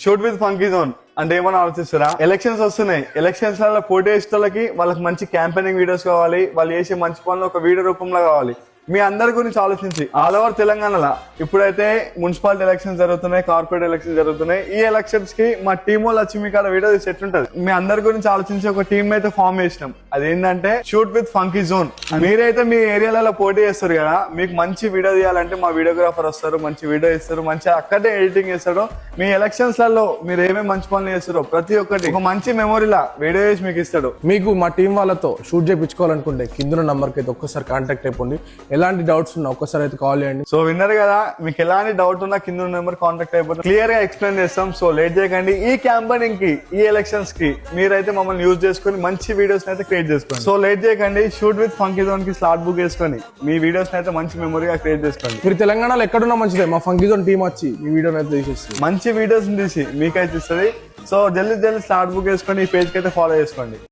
Shoot with funky zone అంటే ఏమని ఆలోచిస్తారా? Elections వస్తున్నాయి, ఎలక్షన్స్ లలో పోటీ చేసేటోళ్ళకి వాళ్ళకి మంచి క్యాంపెయినింగ్ వీడియోస్ కావాలి, వాళ్ళు చేసే మంచి పనులు ఒక వీడియో రూపంలో కావాలి. మీ అందరి గురించి ఆలోచించి ఆల్ ఓవర్ తెలంగాణలో ఇప్పుడైతే మున్సిపాలిటీ ఎలక్షన్స్ జరుగుతున్నాయి, కార్పొరేట్ ఎలక్షన్స్ జరుగుతున్నాయి. ఈ ఎలక్షన్స్ కి మా టీం వాళ్ళు వచ్చి మీకు అక్కడ వీడియో తీసి ఎట్లుంటది. మీ అందరి గురించి ఆలోచించి ఒక టీం అయితే ఫామ్ చేసినాం. అదేంటంటే షూట్ విత్ ఫంకీ జోన్. మీరైతే మీ ఏరియాలలో పోటీ చేస్తారు కదా, మీకు మంచి వీడియో తీయాలంటే మా వీడియోగ్రాఫర్ వస్తారు, మంచి వీడియో ఇస్తారు, మంచి అక్కడే ఎడిటింగ్ చేస్తారు. మీ ఎలక్షన్స్ లలో మీరు ఏమేమి మంచి పనులు చేస్తారో ప్రతి ఒక్కటి ఒక మంచి మెమొరీలా వీడియో చేసి మీకు ఇస్తాడు. మీకు మా టీం వాళ్ళతో షూట్ చేయించుకోవాలనుకుంటే కింద నంబర్ కి అయితే ఒక్కసారి కాంటాక్ట్ అయిపోండి. ఎలాంటి డౌట్స్ ఉన్నా ఒక్కసారి అయితే కాల్ చేయండి. సో విన్నారు కదా, మీకు ఎలాంటి డౌట్ ఉన్నా కింద నెంబర్ కాంటాక్ట్ అయిపోతే క్లియర్ గా ఎక్స్ప్లెయిన్ చేస్తాం. సో లేట్ చేయకండి. ఈ క్యాంపెయినింగ్ కి, ఈ ఎలక్షన్స్ కి మీరైతే మమ్మల్ని యూజ్ చేసుకుని మంచి వీడియోస్ అయితే క్రియేట్ చేసుకోండి. సో లేట్ చేయకండి, షూట్ విత్ ఫంకీ జోన్ కి స్లాట్ బుక్ చేసుకొని మీ వీడియోస్ అయితే మంచి మెమొరీగా క్రియేట్ చేసుకోండి. మీరు తెలంగాణలో ఎక్కడున్నా మంచిదే, మా ఫంకీ జోన్ టీం వచ్చి మీ వీడియోని అయితే తీసేస్తుంది, మంచి వీడియోస్ తీసి మీకైతే ఇస్తుంది. సో జల్దీ స్లాట్ బుక్ చేసుకొని ఈ పేజ్ కి అయితే ఫాలో చేసుకోండి.